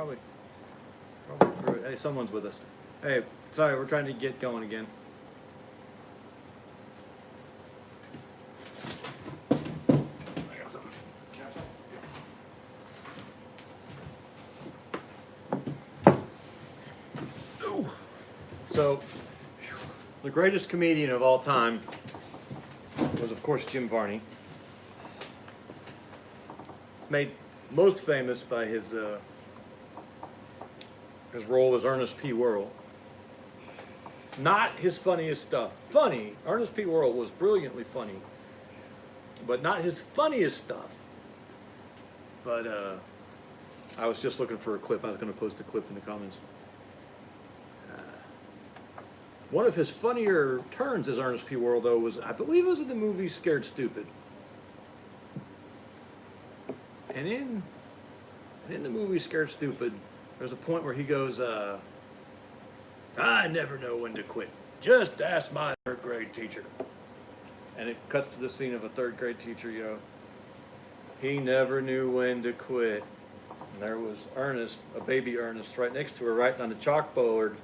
probably through it. Hey, someone's with us. Hey, sorry, we're trying to get going again. I got something. Ooh. So, the greatest comedian of all time was, of course, Jim Varney. Made most famous by his role as Ernest P. Worrell. Not his funniest stuff. Funny. Ernest P. Worrell was brilliantly funny, but not his funniest stuff. But I was just looking for a clip. I was going to post a clip in the comments. One of his funnier turns as Ernest P. Worrell, though, was, I believe it was in the movie Scared Stupid. And in the movie Scared Stupid, there's a point where he goes, I never know when to quit. Just ask my third grade teacher. And it cuts to the scene of a third grade teacher, he never knew when to quit. And there was Ernest, a baby Ernest, right next to her, writing on the chalkboard,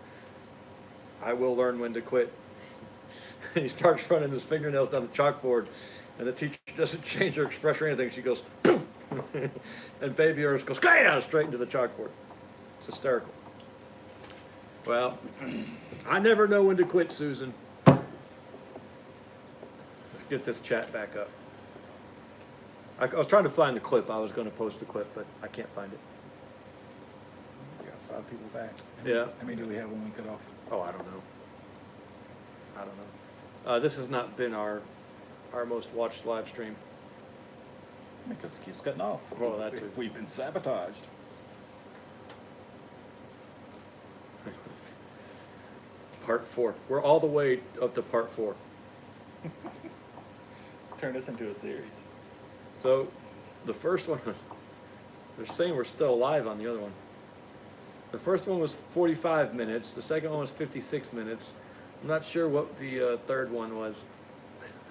I will learn when to quit. And he starts running his fingernails down the chalkboard, and the teacher doesn't change her expression or anything. She goes, and baby Ernest goes, straight into the chalkboard. It's hysterical. Well, I never know when to quit, Susan. Let's get this chat back up. I was trying to find the clip. I was going to post the clip, but I can't find it. We got 5 people back. How many do we have when we cut off? Oh, I don't know. This has not been our most watched live stream. Because it keeps cutting off. Well, that's it. We've been sabotaged. Part 4. We're all the way up to part 4. Turn this into a series. So, the first one, they're saying we're still alive on the other one. The first one was 45 minutes. The second one was 56 minutes. I'm not sure what the third one was.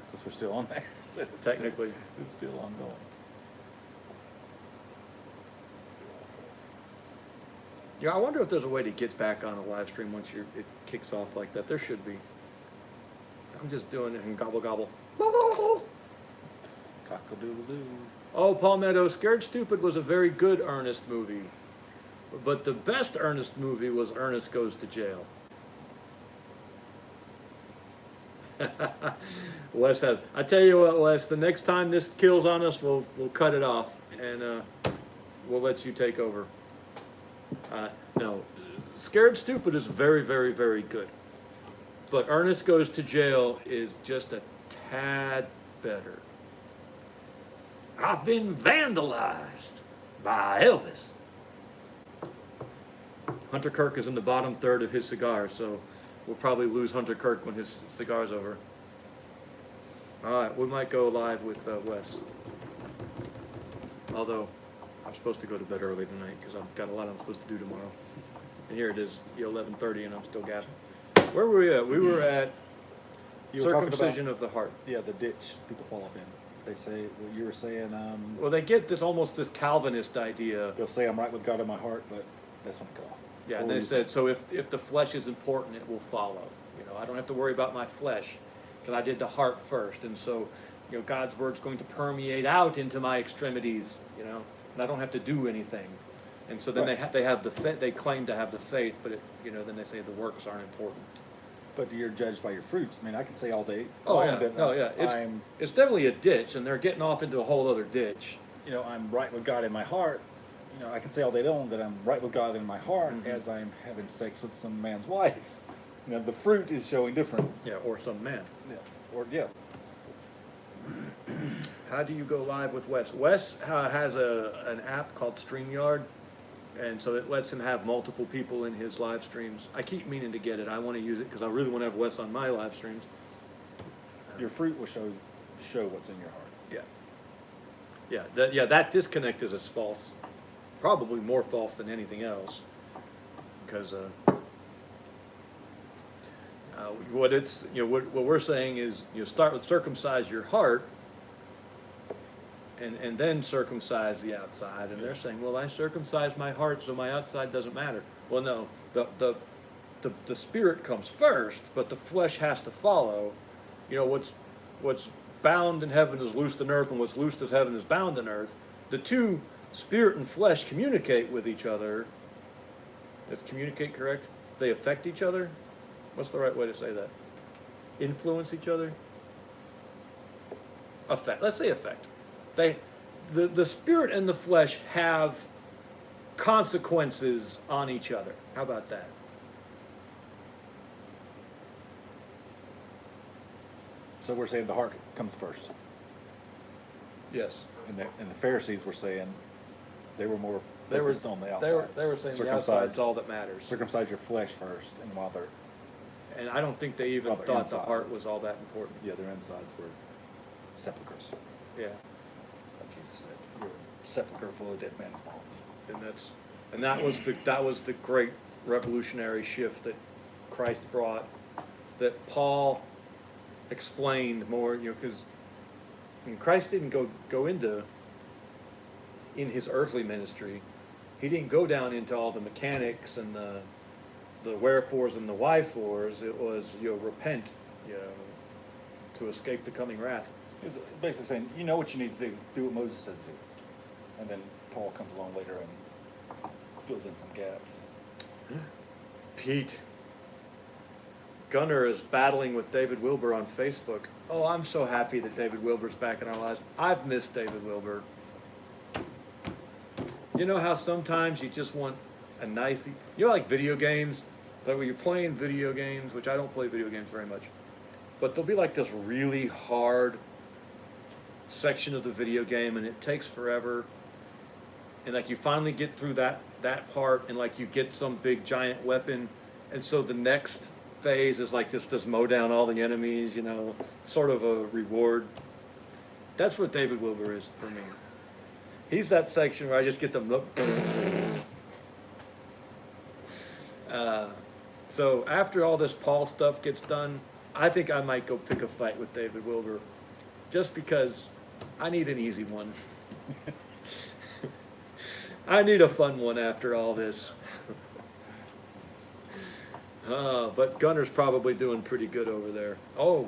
Because we're still on there. So Technically. It's still ongoing. Yeah, I wonder if there's a way to get back on a live stream once it kicks off like that. There should be. I'm just doing it in gobble gobble. Cock-a-doodle-doo. Oh, Palmetto, Scared Stupid was a very good Ernest movie. But the best Ernest movie was Ernest Goes to Jail. Wes has. I tell you what, Wes, the next time this kills on us, we'll cut it off and we'll let you take over. No, Scared Stupid is very, very, very good. But Ernest Goes to Jail is just a tad better. I've been vandalized by Elvis. Hunter Kirk is in the bottom third of his cigar, so we'll probably lose Hunter Kirk when his cigar's over. All right, we might go live with Wes. Although, I'm supposed to go to bed early tonight because I've got a lot I'm supposed to do tomorrow. And here it is, 11:30, and I'm still gasping. Where were we at? We were at Circumcision of the Heart. Yeah, the ditch people fall off in. They say, what you were saying, Well, they get almost this Calvinist idea. they'll say I'm right with God in my heart, but that's when it cut off. Yeah, and they said, so if the flesh is important, it will follow. I don't have to worry about my flesh because I did the heart first. And so, God's word's going to permeate out into my extremities, and I don't have to do anything. And so then Right. they claim to have the faith, but then they say the works aren't important. But you're judged by your fruits. I mean, I can say all day. Oh yeah, that, no, yeah. It's definitely a ditch, and they're getting off into a whole other ditch. I'm right with God in my heart. I can say all day long that I'm right with God in my heart Mm-hmm. as I'm having sex with some man's wife. The fruit is showing different. Yeah, or some man. Yeah. How do you go live with Wes? Wes has an app called StreamYard, and so it lets him have multiple people in his live streams. I keep meaning to get it. I want to use it because I really want to have Wes on my live streams. Your fruit will show what's in your heart. Yeah. That disconnect is as false, probably more false than anything else, because what we're saying is start with circumcise your heart, and then circumcise the outside. And they're saying, well, I circumcise my heart so my outside doesn't matter. Well, no, the spirit comes first, but the flesh has to follow. You know, what's bound in heaven is loosed in earth, and what's loosed in heaven is bound in earth. The two, spirit and flesh, communicate with each other. Is communicate correct? They affect each other? What's the right way to say that? Influence each other? Affect. Let's say affect. The spirit and the flesh have consequences on each other. How about that? So we're saying the heart comes first. Yes. And the Pharisees were saying they were more They were focused on the outside. They were saying the outside's all that matters. Circumcise your flesh first, and while they're And I don't think they even Well, their thought the insides. heart was all that important. yeah, their insides were sepulchres. Yeah. Like Jesus said, you're a sepulchre full of dead men's bones. And that was the great revolutionary shift that Christ brought, that Paul explained more, you know, because Christ didn't go into, in his earthly ministry, he didn't go down into all the mechanics and the wherefores and the whyfores. It was, you know, repent, you know, to escape the coming wrath. He was basically saying, you know what you need to do what Moses said to do. And then Paul comes along later and fills in some gaps. Pete, Gunnar is battling with David Wilbur on Facebook. Oh, I'm so happy that David Wilbur's back in our lives. I've missed David Wilbur. You know how sometimes you just want a nice, you know, like video games, like when you're playing video games, which I don't play video games very much, but there'll be like this really hard section of the video game and it takes forever. And like you finally get through that part and like you get some big giant weapon. And so the next phase is like just mow down all the enemies, you know, sort of a reward. That's what David Wilbur is for me. He's that section where I just get them. So after all this Paul stuff gets done, I think I might go pick a fight with David Wilbur, just because I need an easy one. I need a fun one after all this. But Gunner's probably doing pretty good over there. Oh,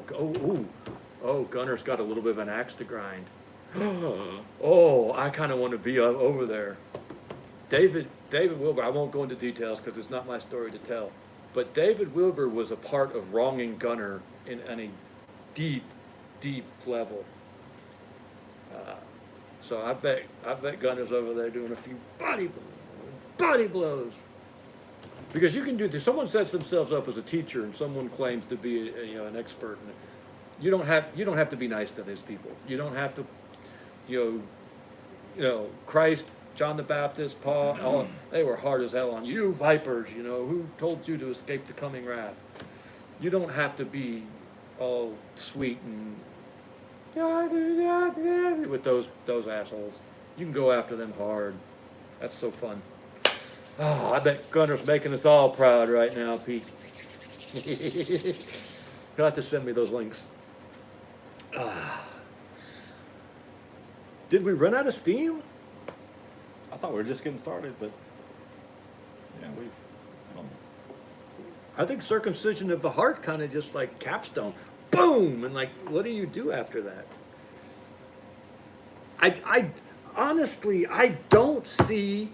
Gunner's got a little bit of an axe to grind. Oh, I kind of want to be over there. David Wilbur, I won't go into details because it's not my story to tell. But David Wilbur was a part of wronging Gunner in a deep, deep level. So I bet Gunner's over there doing a few body blows. Because you can do this. Someone sets themselves up as a teacher, and someone claims to be an expert. And you don't have to be nice to these people. You don't have to, Christ, John the Baptist, Paul, they were hard as hell on you vipers. You know, who told you to escape the coming wrath? You don't have to be all sweet and with those assholes. You can go after them hard. That's so fun. Oh, I bet Gunner's making us all proud right now, Pete. You'll have to send me those links. Did we run out of steam? I thought we were just getting started, but yeah, I think circumcision of the heart kind of just like capstone. Boom! And like, what do you do after that? I honestly, I don't see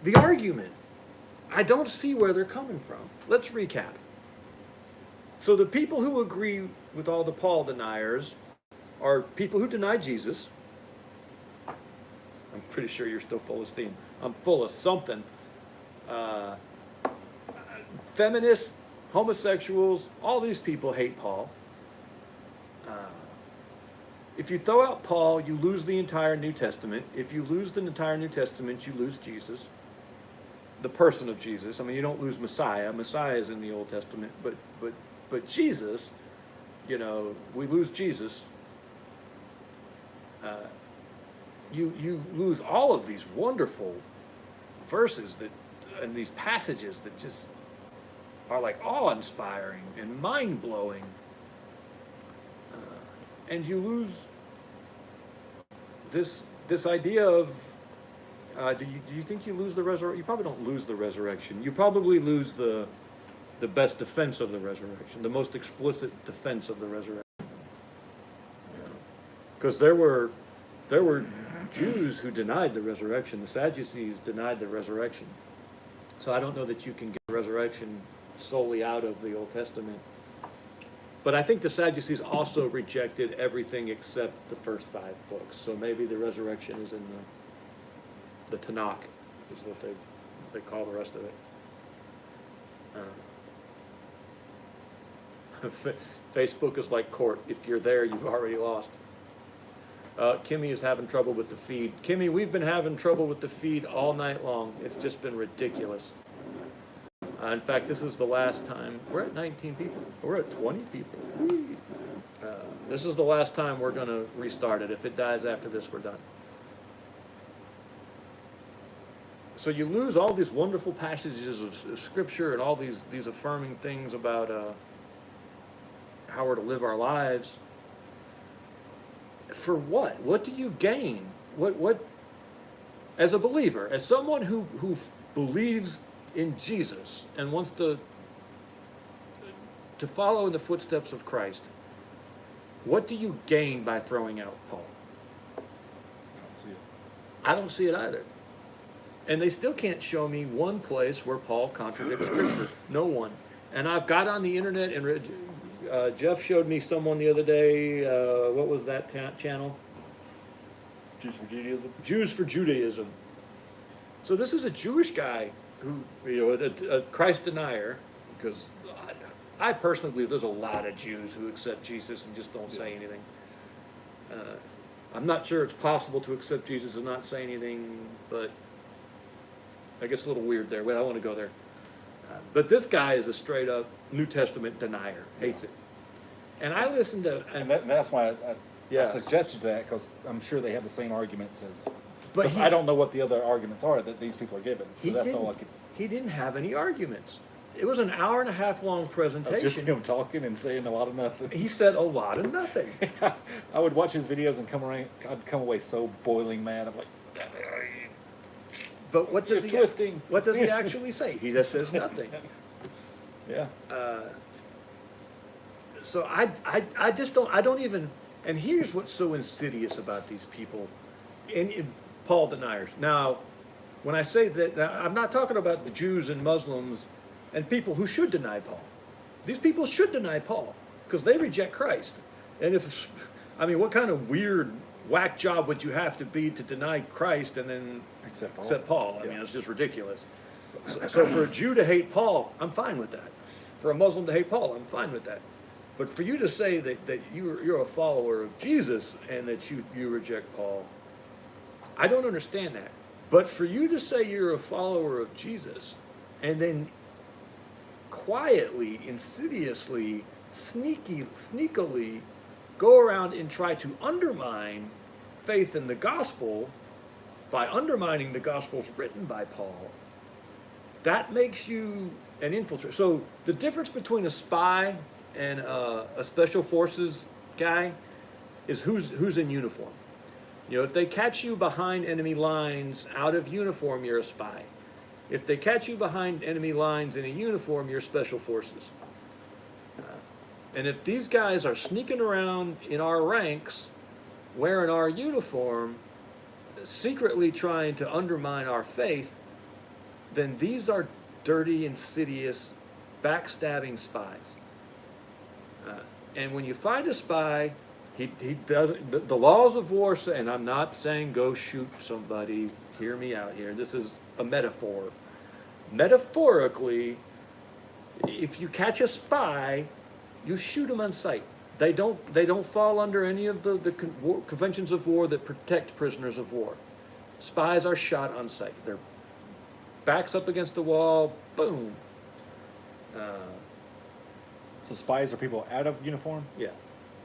the argument. I don't see where they're coming from. Let's recap. So the people who agree with all the Paul deniers are people who deny Jesus. I'm pretty sure you're still full of steam. I'm full of something. Feminists, homosexuals, all these people hate Paul. If you throw out Paul, you lose the entire New Testament. If you lose the entire New Testament, you lose Jesus. The person of Jesus. I mean, you don't lose Messiah. Messiah is in the Old Testament, but Jesus, we lose Jesus. You lose all of these wonderful verses and these passages that just are like awe-inspiring and mind-blowing. And you lose this idea of do you think you lose the resurrection? You probably don't lose the resurrection. You probably lose the best defense of the resurrection, the most explicit defense of the resurrection. Because there were Jews who denied the resurrection. The Sadducees denied the resurrection. So I don't know that you can get the resurrection solely out of the Old Testament. But I think the Sadducees also rejected everything except the first 5 books. So maybe the resurrection is in the Tanakh, is what they call the rest of it. Facebook is like court. If you're there, you've already lost. Kimmy is having trouble with the feed. Kimmy, we've been having trouble with the feed all night long. It's just been ridiculous. In fact, this is the last time. We're at 19 people. We're at 20 people. This is the last time we're going to restart it. If it dies after this, we're done. So you lose all these wonderful passages of Scripture and all these affirming things about how we're to live our lives. For what? What do you gain? What? As a believer, as someone who believes in Jesus and wants to follow in the footsteps of Christ, what do you gain by throwing out Paul? I don't see it. I don't see it either. And they still can't show me one place where Paul contradicts Scripture. No one. And I've got on the internet, and Jeff showed me someone the other day. What was that channel? Jews for Judaism. Jews for Judaism. So this is a Jewish guy who, a Christ denier, because I personally believe there's a lot of Jews who accept Jesus and just don't say anything. I'm not sure it's possible to accept Jesus and not say anything, but that gets a little weird there. Wait, I want to go there. But this guy is a straight up New Testament denier, hates it. And I listened to... And that's why I suggested that, because I'm sure they have the same arguments as... But I don't know what the other arguments are that these people are given. So that's all I could... He didn't have any arguments. It was an 1.5 hour long presentation. Just him talking and saying a lot of nothing. He said a lot of nothing. I would watch his videos and I'd come away so boiling mad. I'm like... But what does twisting. What does he actually say? He just says nothing. Yeah. So I just don't even. And here's what's so insidious about these people, in Paul deniers. Now, when I say that, now, I'm not talking about the Jews and Muslims and people who should deny Paul. These people should deny Paul because they reject Christ. And what kind of weird whack job would you have to be to deny Christ and then accept Paul? I mean, it's just ridiculous. So for a Jew to hate Paul, I'm fine with that. For a Muslim to hate Paul, I'm fine with that. But for you to say that you're a follower of Jesus and that you reject Paul, I don't understand that. But for you to say you're a follower of Jesus and then quietly, insidiously, sneakily go around and try to undermine faith in the gospel by undermining the gospels written by Paul, that makes you an infiltrator. So the difference between a spy and a special forces guy is who's in uniform. If they catch you behind enemy lines out of uniform, you're a spy. If they catch you behind enemy lines in a uniform, you're special forces. And if these guys are sneaking around in our ranks, wearing our uniform, secretly trying to undermine our faith, then these are dirty, insidious, backstabbing spies. And when you find a spy, he doesn't. The laws of war say, and I'm not saying go shoot somebody. Hear me out here. This is a metaphor. Metaphorically, if you catch a spy, you shoot them on sight. They don't fall under any of the conventions of war that protect prisoners of war. Spies are shot on sight. Their backs up against the wall. Boom. So spies are people out of uniform? Yeah.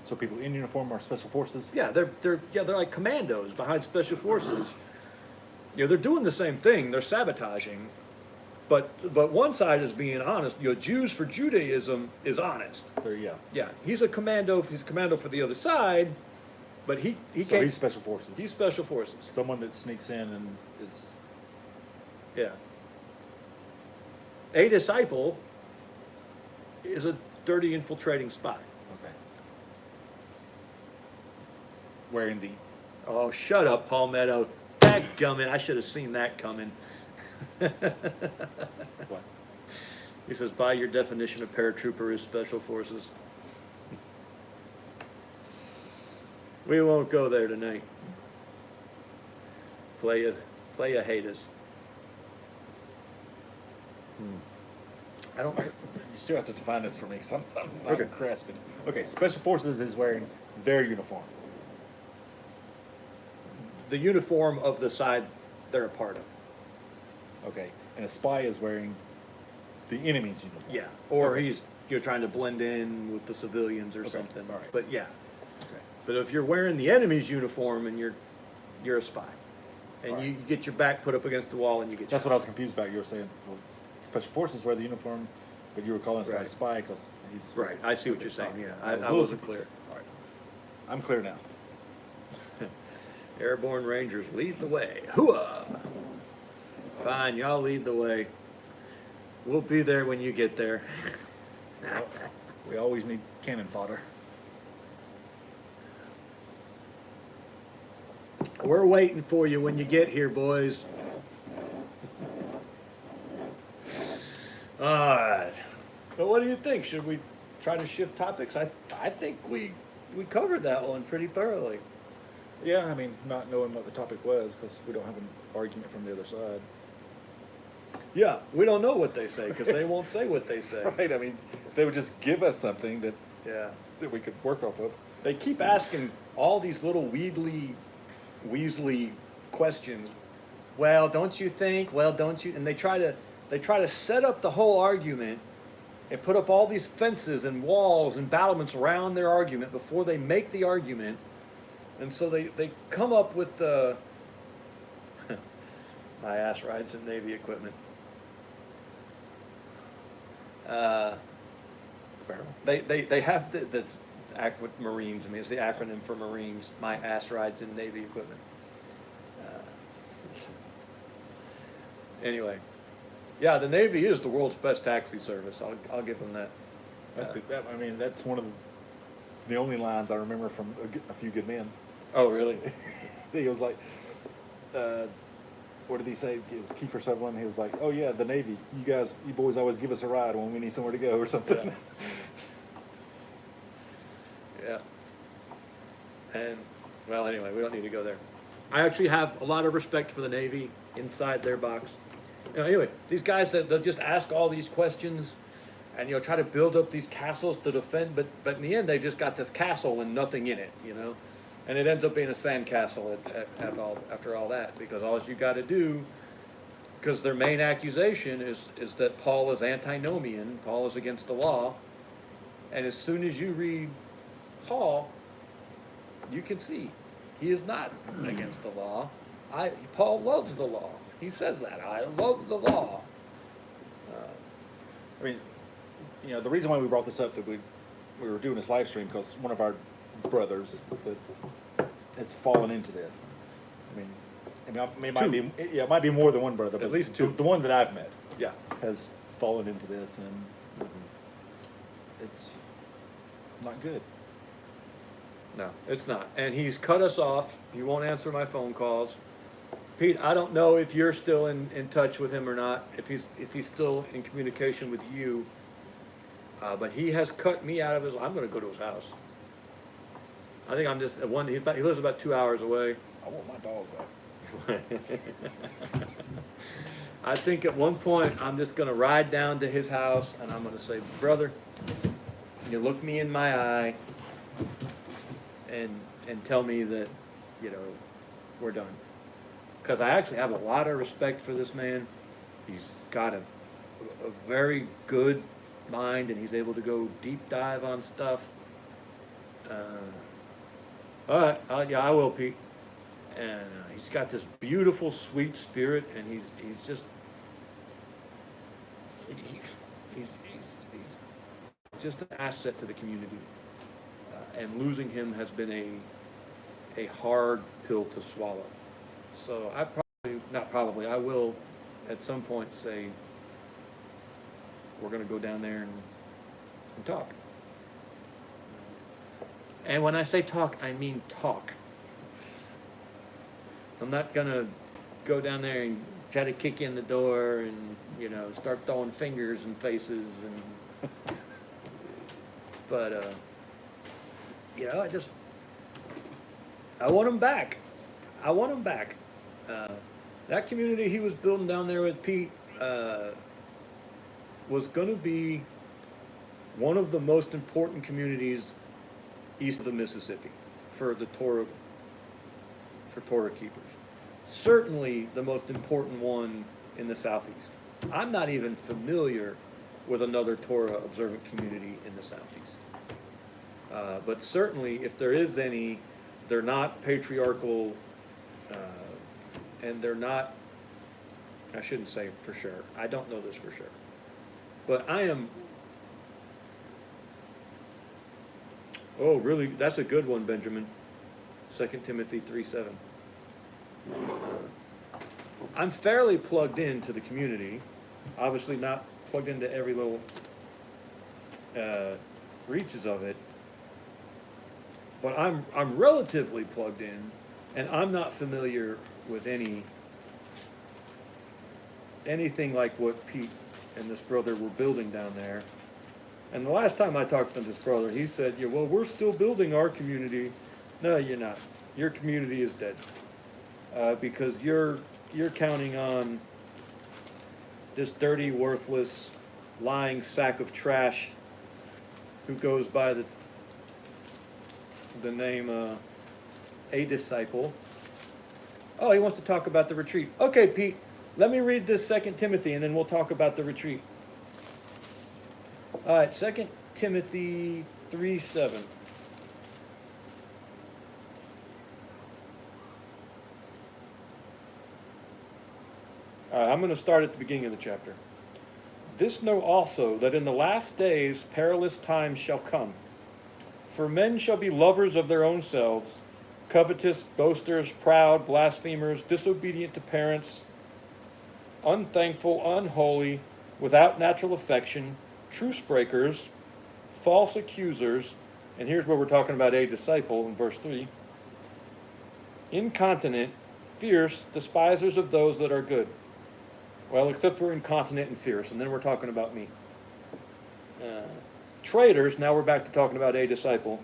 So people in uniform are special forces? Yeah, they're like commandos behind special forces. They're doing the same thing. They're sabotaging. But one side is being honest. Jews for Judaism is honest. Yeah. Yeah, he's a commando. He's a commando for the other side, But he So came. he's special forces. He's special forces. Someone that sneaks in and is. Yeah. A disciple is a dirty infiltrating spy. Okay. Wearing the. Oh, shut up, Palmetto. Dadgummit, I should have seen that coming. What? He says, by your definition, a paratrooper is special forces. We won't go there tonight. Play ya haters. I don't. You still have to define this for me because I'm not Okay. grasping. Okay, special forces is wearing their uniform. The uniform of the side they're a part of. Okay, and a spy is wearing the enemy's uniform. Yeah. Or Okay. you're trying to blend in with the civilians or Okay, something. all right. But yeah. Okay. But if you're wearing the enemy's uniform and you're a spy, and All right. you get your back put up against the wall and you get That's shot. what I was confused about. You were saying, well, special forces wear the uniform, but you were calling this guy a Right. spy because he's. Right. I see what Okay, you're saying. all right. Yeah. was a I little wasn't confused. clear. All right. I'm clear now. Airborne Rangers lead the way. Hooah! Fine, y'all lead the way. We'll be there when you get there. Well, we always need cannon fodder. We're waiting for you when you get here, boys. All right. But what do you think? Should we try to shift topics? I think we covered that one pretty thoroughly. Yeah, I mean, not knowing what the topic was because we don't have an argument from the other side. Yeah, we don't know what they say because they won't say what they say. Right. I mean, if they would just give us something that Yeah. we could work off of. They keep asking all these little Weasley questions. Well, don't you think? Well, don't you? And they try to set up the whole argument and put up all these fences and walls and battlements around their argument before they make the argument. And so they come up with the my ass rides in Navy equipment. They have the Marines. I mean, it's the acronym for Marines. My ass rides in Navy equipment. Anyway, yeah, the Navy is the world's best taxi service. I'll give them that. I mean, that's one of the only lines I remember from a few good men. Oh, really? He was like, what did he say? It was Kiefer Sutherland. He was like, "Oh yeah, the Navy. You boys always give us a ride when we need somewhere to go or something." Yeah. And, well, anyway, we don't need to go there. I actually have a lot of respect for the Navy inside their box. Anyway, these guys, they'll just ask all these questions and, try to build up these castles to defend, but in the end, they just got this castle and nothing in it, And it ends up being a sandcastle after all that, because all you got to do, because their main accusation is that Paul is antinomian, Paul is against the law, and as soon as you read Paul, you can see he is not against the law. Paul loves the law. He says that. I love the law. I mean, the reason why we brought this up that we were doing this live stream because one of our brothers that has fallen into this. It might be more than one brother, but At least two. The one that I've met, Yeah. has fallen into this, and it's not good. No, it's not. And he's cut us off. He won't answer my phone calls. Pete, I don't know if you're still in touch with him or not, if he's still in communication with you. But he has cut me out of his. I'm going to go to his house. I think I'm just he lives about 2 hours away. I want my dog back. I think at one point I'm just going to ride down to his house and I'm going to say, brother, you look me in my eye and tell me that, we're done. Because I actually have a lot of respect for this man. He's got a very good mind and he's able to go deep dive on stuff. All right, I will, Pete. And he's got this beautiful, sweet spirit, and he's just just an asset to the community. And losing him has been a hard pill to swallow. So I will at some point say, we're going to go down there and talk. And when I say talk, I mean talk. I'm not going to go down there and try to kick in the door and, start throwing fingers and faces but I want him back. That community he was building down there with Pete was going to be one of the most important communities east of the Mississippi for Torah keepers. Certainly the most important one in the Southeast. I'm not even familiar with another Torah observant community in the Southeast. But certainly, if there is any, they're not patriarchal, and they're not, I shouldn't say for sure. I don't know this for sure. But I am, oh, really, that's a good one, Benjamin. 2 Timothy 3:7. I'm fairly plugged into the community. Obviously not plugged into every little reaches of it. But I'm relatively plugged in, and I'm not familiar with anything like what Pete and this brother were building down there. And the last time I talked to this brother, he said, "Yeah, well, we're still building our community." No, you're not. Your community is dead because you're counting on this dirty, worthless, lying sack of trash who goes by the name a disciple. Oh, he wants to talk about the retreat. Okay, Pete, let me read this 2 Timothy, and then we'll talk about the retreat. All right, 2 Timothy 3:7. All right, I'm going to start at the beginning of the chapter. This know also, that in the last days perilous times shall come. For men shall be lovers of their own selves, covetous, boasters, proud, blasphemers, disobedient to parents, unthankful, unholy, without natural affection, truce breakers, false accusers, and here's where we're talking about a disciple in verse 3, incontinent, fierce, despisers of those that are good. Well, except for incontinent and fierce, and then we're talking about me. Traitors, now we're back to talking about a disciple.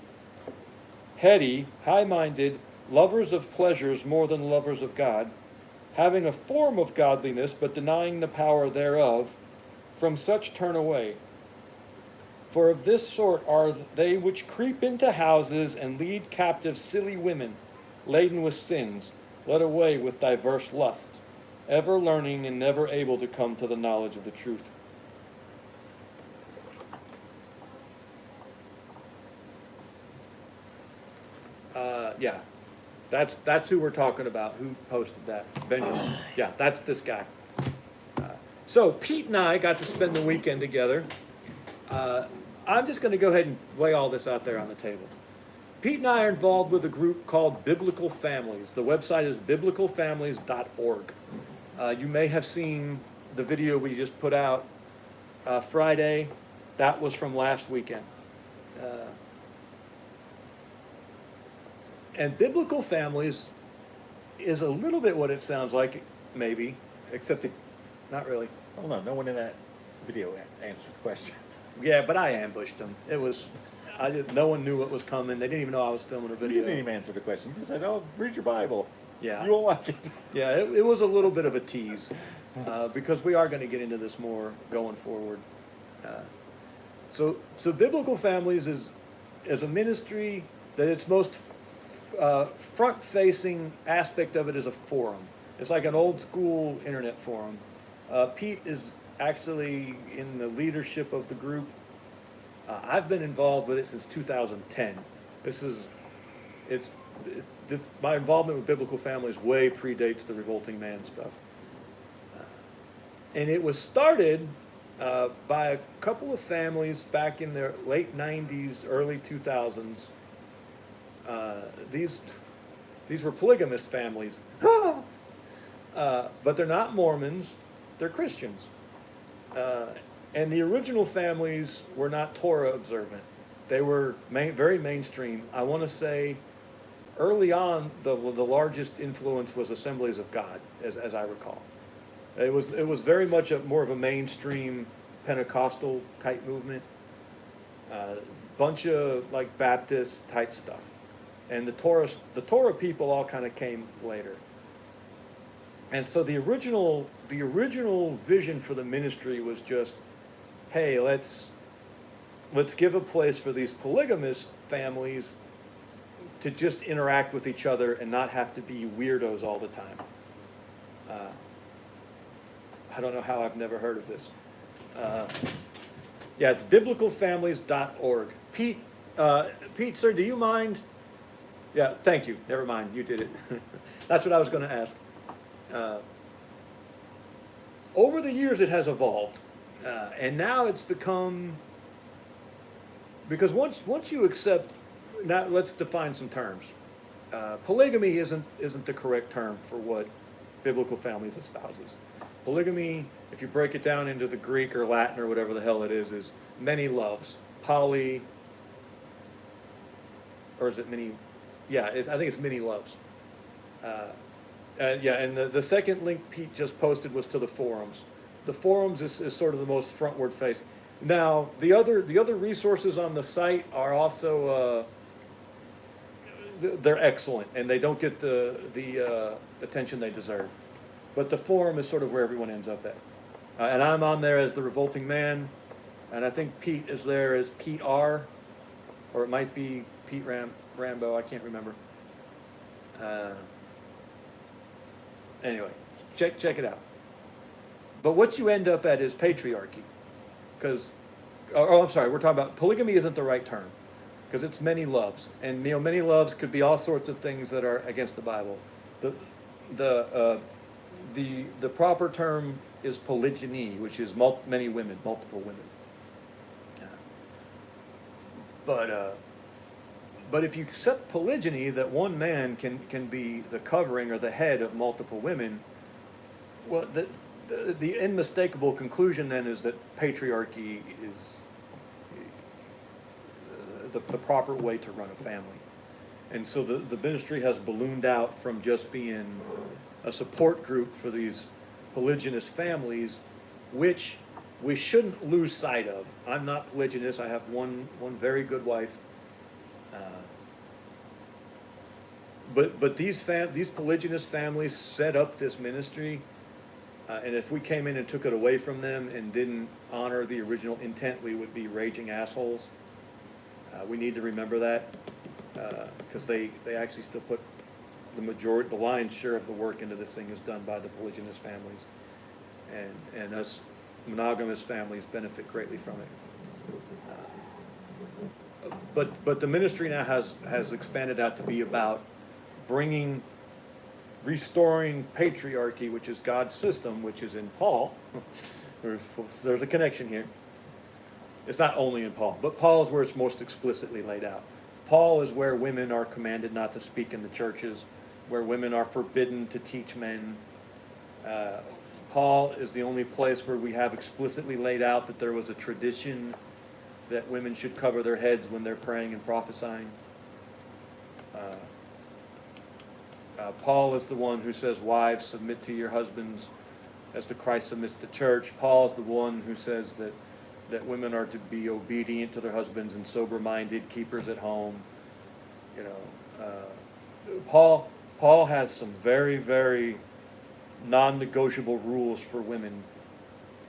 Heady, high-minded, lovers of pleasures more than lovers of God, having a form of godliness, but denying the power thereof, from such turn away. For of this sort are they which creep into houses and lead captive silly women, laden with sins, led away with diverse lusts, ever learning and never able to come to the knowledge of the truth. Yeah, that's who we're talking about. Who posted that? Benjamin. Yeah, that's this guy. So Pete and I got to spend the weekend together. I'm just going to go ahead and lay all this out there on the table. Pete and I are involved with a group called Biblical Families. The website is biblicalfamilies.org. You may have seen the video we just put out Friday. That was from last weekend. And Biblical Families is a little bit what it sounds like, maybe, except not really. Oh, no one in that video answered the question. Yeah, but I ambushed them. No one knew what was coming. They didn't even know I was filming a video. You didn't even answer the question. You said, "Oh, read your Bible." Yeah. You won't like it. Yeah, it was a little bit of a tease because we are going to get into this more going forward. So Biblical Families is a ministry that its most front-facing aspect of it is a forum. It's like an old-school internet forum. Pete is actually in the leadership of the group. I've been involved with it since 2010. My involvement with Biblical Families way predates the Revolting Man stuff. And it was started by a couple of families back in the late 90s, early 2000s. These were polygamist families. But they're not Mormons, they're Christians. And the original families were not Torah observant. They were very mainstream. I want to say early on, the largest influence was Assemblies of God, as I recall. It was very much more of a mainstream Pentecostal type movement. Bunch of like Baptist type stuff. And the Torah people all kind of came later. And so the original vision for the ministry was just, hey, let's give a place for these polygamous families to just interact with each other and not have to be weirdos all the time. I don't know how I've never heard of this. Yeah, it's biblicalfamilies.org. Pete, sir, do you mind? Yeah, thank you. Never mind, you did it. That's what I was going to ask. Over the years, it has evolved, and now it's become, because once you accept, now let's define some terms. Polygamy isn't the correct term for what biblical families espouses. Polygamy, if you break it down into the Greek or Latin or whatever the hell it is many loves. Poly, or is it many? Yeah, I think it's many loves. Yeah, and the second link Pete just posted was to the forums. The forums is sort of the most frontward facing. Now, the other resources on the site are also they're excellent, and they don't get the attention they deserve. But the forum is sort of where everyone ends up at. And I'm on there as the Revolting Man, and I think Pete is there as Pete R, or it might be Pete Rambo. I can't remember. Anyway, check it out. But what you end up at is patriarchy, because, I'm sorry, we're talking about polygamy isn't the right term, because it's many loves, and many loves could be all sorts of things that are against the Bible. The proper term is polygyny, which is many women, multiple women. But if you accept polygyny, that one man can be the covering or the head of multiple women, well, the unmistakable conclusion then is that patriarchy is the proper way to run a family. And so the ministry has ballooned out from just being a support group for these polygynous families, which we shouldn't lose sight of. I'm not polygynous. I have one very good wife. But these polygynous families set up this ministry, and if we came in and took it away from them and didn't honor the original intent, we would be raging assholes. We need to remember that, because they actually still put the lion's share of the work into this thing is done by the polygynous families, and us monogamous families benefit greatly from it. But the ministry now has expanded out to be about restoring patriarchy, which is God's system, which is in Paul. There's a connection here. It's not only in Paul, but Paul is where it's most explicitly laid out. Paul is where women are commanded not to speak in the churches, where women are forbidden to teach men. Paul is the only place where we have explicitly laid out that there was a tradition that women should cover their heads when they're praying and prophesying. Paul is the one who says, wives, submit to your husbands as the Christ submits to church. Paul is the one who says that women are to be obedient to their husbands and sober-minded, keepers at home. Paul has some very, very non-negotiable rules for women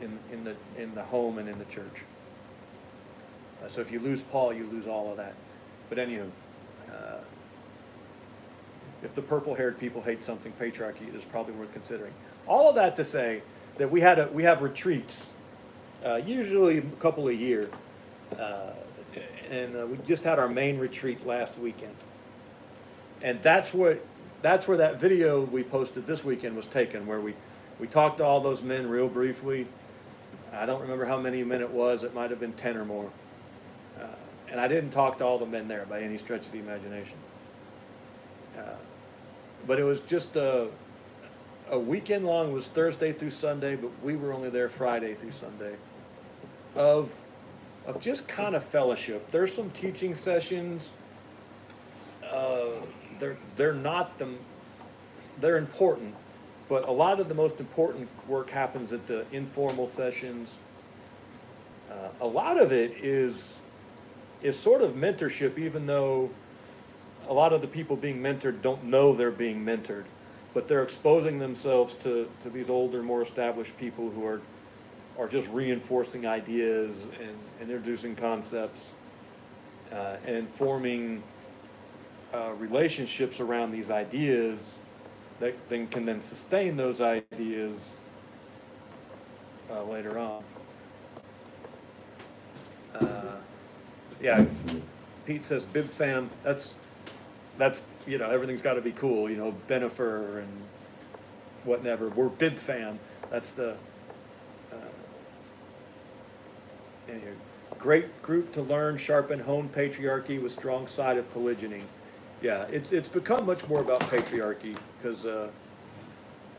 in the home and in the church. So if you lose Paul, you lose all of that. But anywho, if the purple-haired people hate something, patriarchy is probably worth considering. All of that to say that we have retreats, usually a couple a year, and we just had our main retreat last weekend, and that's where that video we posted this weekend was taken, where we talked to all those men real briefly. I don't remember how many men it was. It might have been 10 or more, and I didn't talk to all the men there by any stretch of the imagination. but it was just a weekend long. It was Thursday through Sunday, but we were only there Friday through Sunday. Of just kind of fellowship. There's some teaching sessions. They're not them. They're important, but a lot of the most important work happens at the informal sessions. A lot of it is sort of mentorship, even though a lot of the people being mentored don't know they're being mentored, but they're exposing themselves to these older, more established people who are just reinforcing ideas and introducing concepts and forming relationships around these ideas that can then sustain those ideas later on. Yeah, Pete says Bib fam. That's everything's got to be cool. Benifer and whatever. We're Bib fam. That's the anyway, great group to learn, sharpen, hone patriarchy with strong side of polygyny. Yeah, it's become much more about patriarchy because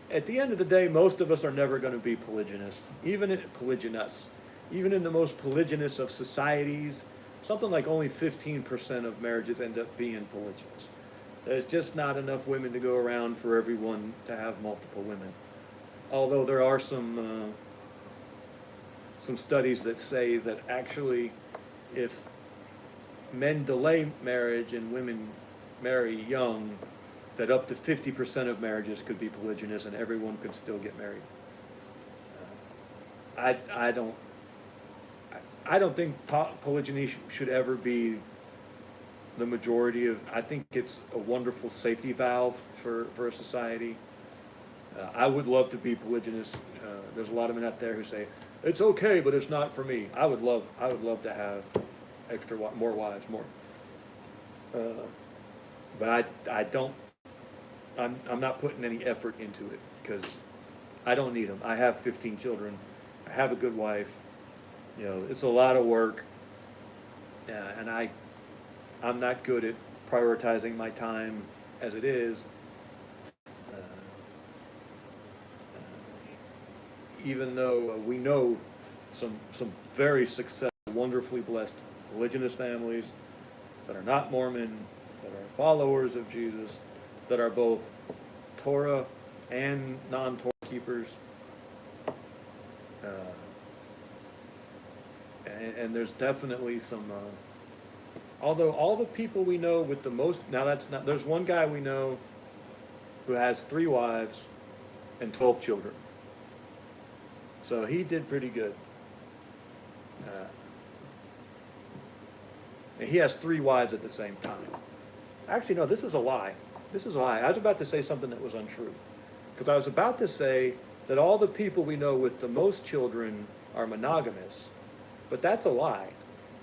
at the end of the day, most of us are never going to be polygynous, even in the most polygynous of societies. Something like only 15% of marriages end up being polygynous. There's just not enough women to go around for everyone to have multiple women. Although there are some studies that say that actually if men delay marriage and women marry young, that up to 50% of marriages could be polygynous and everyone could still get married. I don't think polygyny should ever be the majority of. I think it's a wonderful safety valve for a society. I would love to be polygynous. There's a lot of men out there who say it's okay, but it's not for me. I would love to have more wives, more. But I don't. I'm not putting any effort into it because I don't need them. I have 15 children. I have a good wife. It's a lot of work, and I'm not good at prioritizing my time as it is. Even though we know some very successful, wonderfully blessed polygynous families that are not Mormon, that are followers of Jesus, that are both Torah and non-Torah keepers. And there's definitely some, although all the people we know with the most, now that's not, there's one guy we know who has 3 wives and 12 children. So he did pretty good. And he has 3 wives at the same time. Actually, no, this is a lie. I was about to say something that was untrue. Because I was about to say that all the people we know with the most children are monogamous. But that's a lie.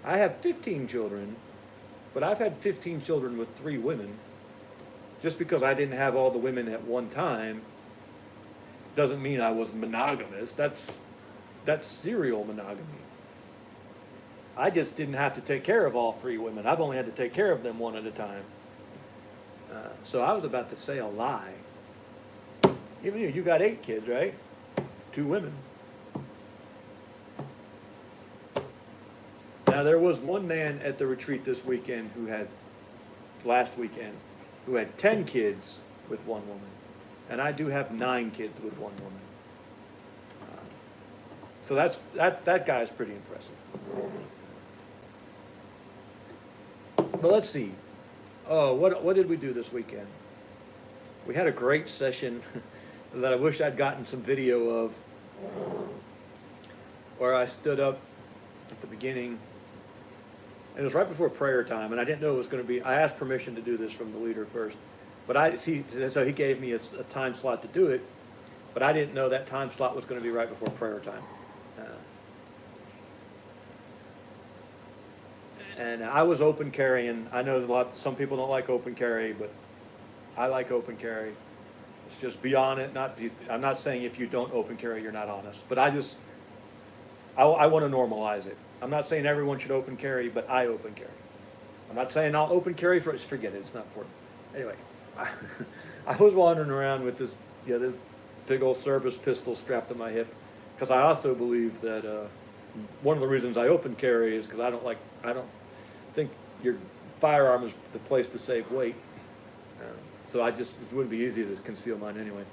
I have 15 children, but I've had 15 children with 3 women. Just because I didn't have all the women at one time doesn't mean I was monogamous. That's serial monogamy. I just didn't have to take care of all 3 women. I've only had to take care of them one at a time. So I was about to say a lie. Even you got 8 kids, right? 2 women. Now there was one man at the retreat this weekend last weekend, who had 10 kids with 1 woman. And I do have 9 kids with 1 woman. So that guy's pretty impressive. But let's see. Oh, what did we do this weekend? We had a great session that I wish I'd gotten some video of, where I stood up at the beginning. And it was right before prayer time, and I didn't know it was going to be. I asked permission to do this from the leader first, but so he gave me a time slot to do it, but I didn't know that time slot was going to be right before prayer time. And I was open carrying. I know some people don't like open carry, but I like open carry. It's just be on it. I'm not saying if you don't open carry, you're not honest, but I want to normalize it. I'm not saying everyone should open carry, but I open carry. I'm not saying I'll open carry forget it. It's not important. Anyway, I was wandering around with this big old service pistol strapped to my hip, because I also believe that one of the reasons I open carry is because I don't think your firearm is the place to save weight. So it wouldn't be easy to conceal mine anyway.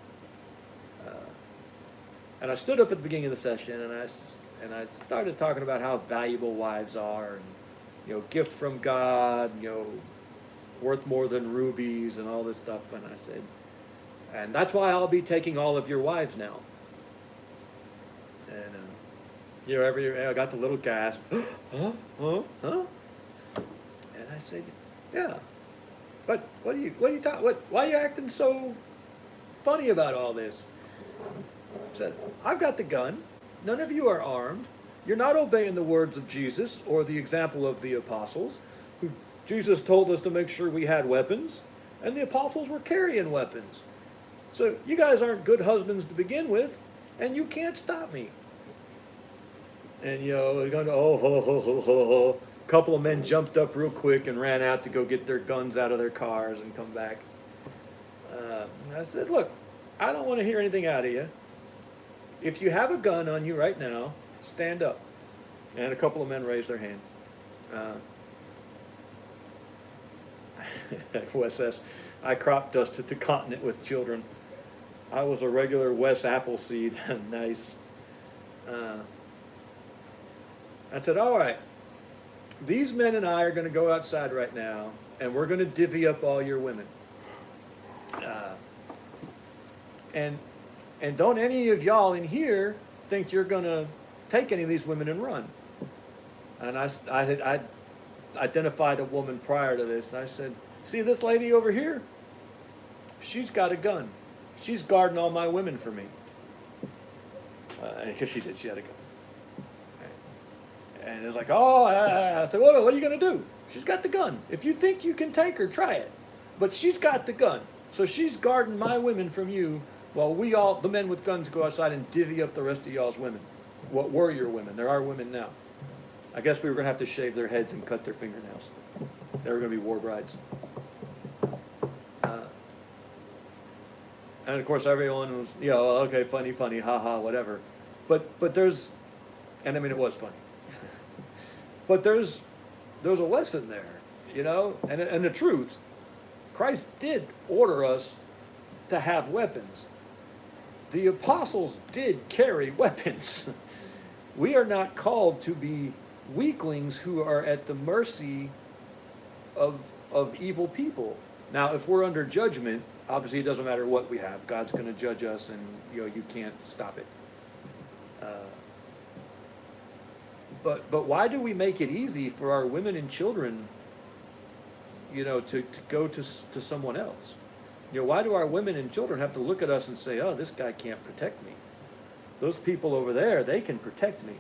And I stood up at the beginning of the session, and I started talking about how valuable wives are, and gift from God, worth more than rubies and all this stuff. And I said, and that's why I'll be taking all of your wives now. And every year I got the little gasp, huh? And I said, yeah, but why are you acting so funny about all this? I said, I've got the gun. None of you are armed. You're not obeying the words of Jesus or the example of the apostles. Jesus told us to make sure we had weapons, and the apostles were carrying weapons. So you guys aren't good husbands to begin with, and you can't stop me. And they're going to ho. A couple of men jumped up real quick and ran out to go get their guns out of their cars and come back. And I said, look, I don't want to hear anything out of you. If you have a gun on you right now, stand up. And a couple of men raised their hands. Wes says, I crop dusted the continent with children. I was a regular Wes Appleseed. Nice. I said, all right, these men and I are going to go outside right now, and we're going to divvy up all your women. And don't any of y'all in here think you're going to take any of these women and run. And I identified a woman prior to this, and I said, see this lady over here? She's got a gun. She's guarding all my women for me. Because she had a gun. And it was like, I said, what are you going to do? She's got the gun. If you think you can take her, try it. But she's got the gun. So she's guarding my women from you while the men with guns, go outside and divvy up the rest of y'all's women. What were your women? There are women now. I guess we were going to have to shave their heads and cut their fingernails. They were going to be war brides. And of course everyone was, okay, funny, haha, whatever. But there's, and I mean it was funny. But there's a lesson there, and the truth. Christ did order us to have weapons. The apostles did carry weapons. We are not called to be weaklings who are at the mercy of evil people. Now, if we're under judgment, obviously it doesn't matter what we have. God's going to judge us, and you can't stop it. But why do we make it easy for our women and children, to go to someone else? Why do our women and children have to look at us and say, oh, this guy can't protect me? Those people over there, they can protect me.